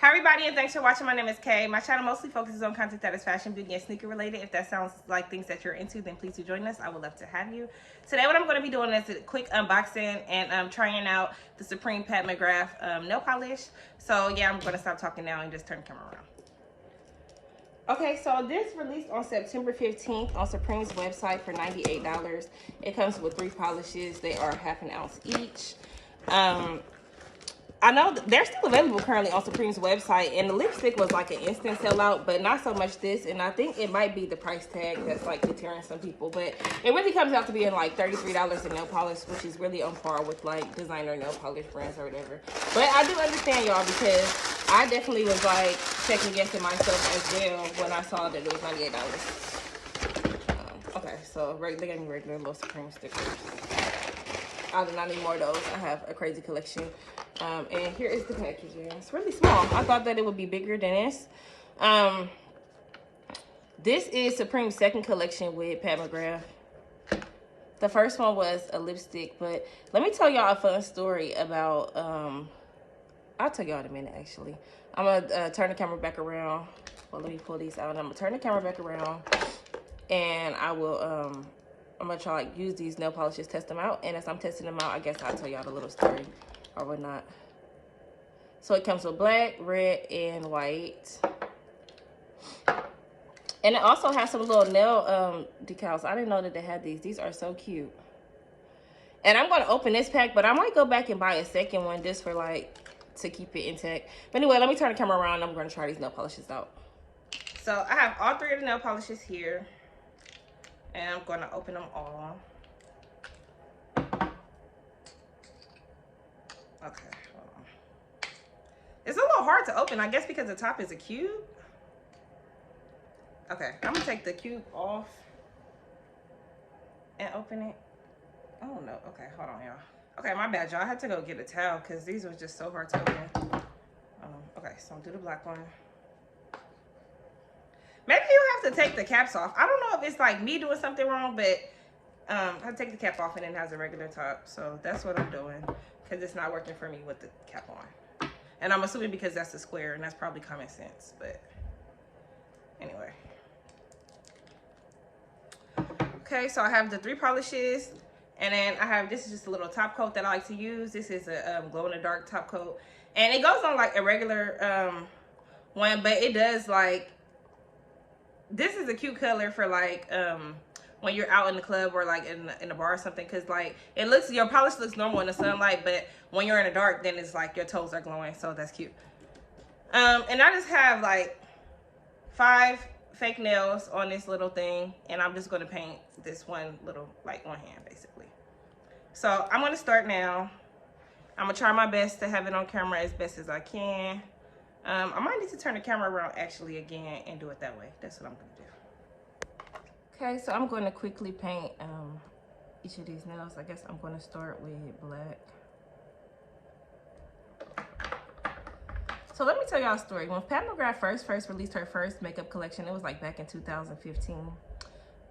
Hi everybody, and thanks for watching. My name is Kay. My channel mostly focuses on content that is fashion, beauty, and sneaker related. If that sounds like things that you're into, then please do join us. I would love to have you. Today what I'm going to be doing is a quick unboxing and trying out the Supreme Pat McGrath nail polish. So yeah, I'm going to stop talking now and just turn the camera around. Okay, so this released on September 15th on Supreme's website for $98. It comes with 3 polishes. They are ½ an ounce each. I know they're still available currently on Supreme's website, and the lipstick was like an instant sellout, but not so much this. And I think it might be the price tag that's like deterring some people, but it really comes out to being like $33 in nail polish, which is really on par with like designer nail polish brands or whatever. But I do understand y'all, because I definitely was like second guessing myself as well when I saw that it was $98. Okay, so they gave me regular little Supreme stickers. I do not need more of those. I have a crazy collection. And here is the packaging. It's really small. I thought that it would be bigger than this. This is Supreme's second collection with Pat McGrath. The first one was a lipstick, but let me tell y'all a fun story about, I'll tell y'all in a minute actually. I'm gonna turn the camera back around. Well, let me pull these out. I'm gonna turn the camera back around, and I will, I'm gonna try like use these nail polishes, test them out, and as I'm testing them out, I guess I'll tell y'all the little story or whatnot. So it comes with black, red, and white. And it also has some little nail decals. I didn't know that they had these. These are so cute. And I'm gonna open this pack, but I might go back and buy a second one just for like, to keep it intact. But anyway, let me turn the camera around and I'm gonna try these nail polishes out. So I have all 3 of the nail polishes here, and I'm gonna open them all. Okay, hold on. It's a little hard to open, I guess because the top is a cube. Okay, I'm gonna take the cube off and open it. Oh no, okay, hold on y'all. Okay, my bad y'all, I had to go get a towel because these were just so hard to open. Okay, so I'll do the black one. Maybe you have to take the caps off. I don't know if it's like me doing something wrong, but I take the cap off and it has a regular top. So that's what I'm doing, because it's not working for me with the cap on. And I'm assuming because that's a square, and that's probably common sense, but anyway. Okay, so I have the 3 polishes, and then I have, this is just a little top coat that I like to use. This is a glow-in-the-dark top coat, and it goes on like a regular one, but it does like, this is a cute color for like when you're out in the club or like in a bar or something, because like it looks, your polish looks normal in the sunlight, but when you're in the dark, then it's like your toes are glowing, so that's cute. And I just have like 5 fake nails on this little thing, and I'm just going to paint this one little, like one hand basically. So I'm going to start now. I'm going to try my best to have it on camera as best as I can. I might need to turn the camera around actually again and do it that way. That's what I'm going to do. Okay, so I'm going to quickly paint each of these nails. I guess I'm going to start with black. So let me tell y'all a story. When Pat McGrath first released her first makeup collection, it was like back in 2015.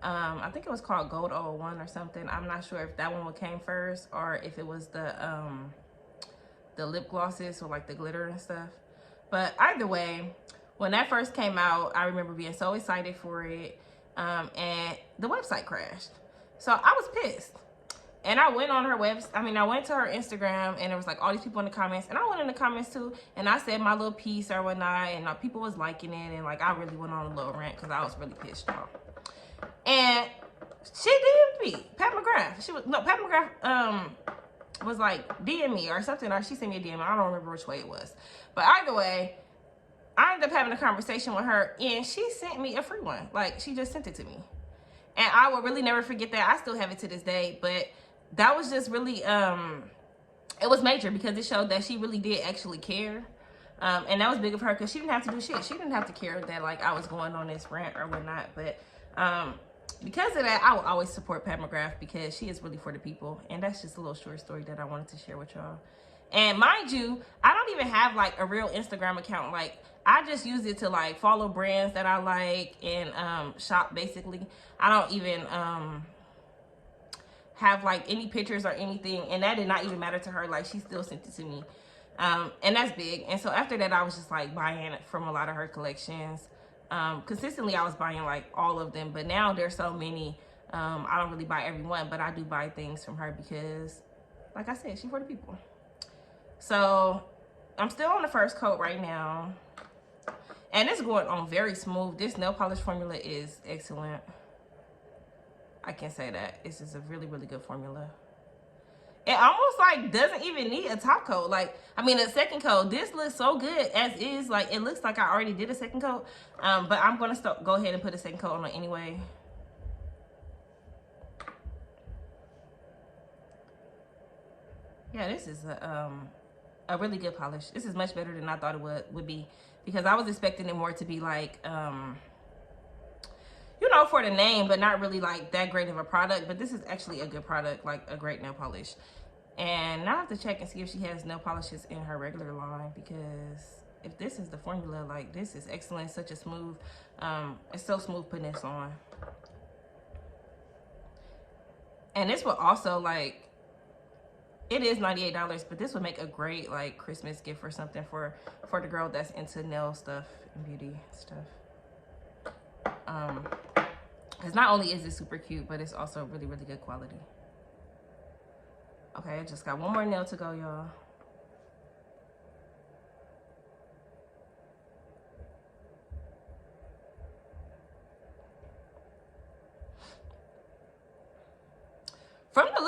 I think it was called Gold 01 or something. I'm not sure if that one came first or if it was the lip glosses or like the glitter and stuff. But either way, when that first came out, I remember being so excited for it, and the website crashed. So I was pissed. And I went on her I went to her Instagram, and there was like all these people in the comments, and I went in the comments too, and I said my little piece or whatnot, and people was liking it, and like I really went on a little rant because I was really pissed off. And she DM'd me, Pat McGrath. Pat McGrath was like DM me or something, or she sent me a DM. I don't remember which way it was, but either way, I ended up having a conversation with her, and she sent me a free one. Like, she just sent it to me, and I will really never forget that. I still have it to this day, but that was just really, it was major because it showed that she really did actually care. And that was big of her because she didn't have to do shit. She didn't have to care that like I was going on this rant or whatnot. But because of that, I will always support Pat McGrath because she is really for the people. And that's just a little short story that I wanted to share with y'all. And mind you, I don't even have like a real Instagram account. Like, I just use it to like follow brands that I like and shop basically. I don't even have like any pictures or anything, and that did not even matter to her. Like, she still sent it to me. And that's big. And so after that, I was just like buying from a lot of her collections. Consistently, I was buying like all of them, but now there's so many. I don't really buy every one, but I do buy things from her because, like I said, she's for the people. So I'm still on the first coat right now, and it's going on very smooth. This nail polish formula is excellent. I can say that. This is a really, really good formula. It almost like doesn't even need a top coat. Like, I mean, a second coat. This looks so good as is. Like, it looks like I already did a second coat. But I'm going to go ahead and put a second coat on it anyway. Yeah, this is a really good polish. This is much better than I thought it would be, because I was expecting it more to be like, you know, for the name, but not really like that great of a product. But this is actually a good product, like a great nail polish. And now I have to check and see if she has nail polishes in her regular line, because if this is the formula, like, this is excellent. Such a smooth, it's so smooth putting this on. And this will also, like, it is $98, but this would make a great like Christmas gift or something for the girl that's into nail stuff and beauty stuff. Because not only is it super cute, but it's also really, really good quality. Okay, I just got one more nail to go, y'all. From the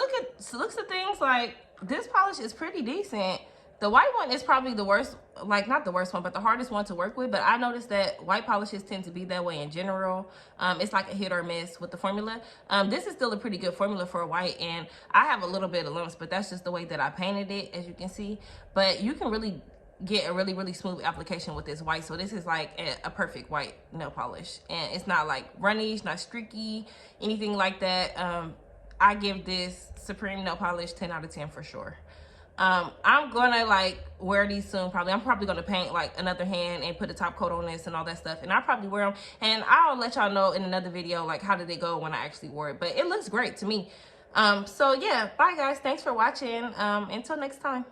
looks of things, like, this polish is pretty decent. The white one is probably the worst, like, not the worst one, but the hardest one to work with. But I noticed that white polishes tend to be that way in general. It's like a hit or miss with the formula. This is still a pretty good formula for a white, and I have a little bit of lumps, but that's just the way that I painted it, as you can see. But you can really get a really, really smooth application with this white. So this is like a perfect white nail polish, and it's not like runny, it's not streaky, anything like that. I give this Supreme nail polish 10 out of 10 for sure. I'm gonna like wear these soon. I'm probably gonna paint like another hand and put a top coat on this and all that stuff, and I'll probably wear them, and I'll let y'all know in another video like how did they go when I actually wore it. But it looks great to me. So yeah, bye guys, thanks for watching. Until next time.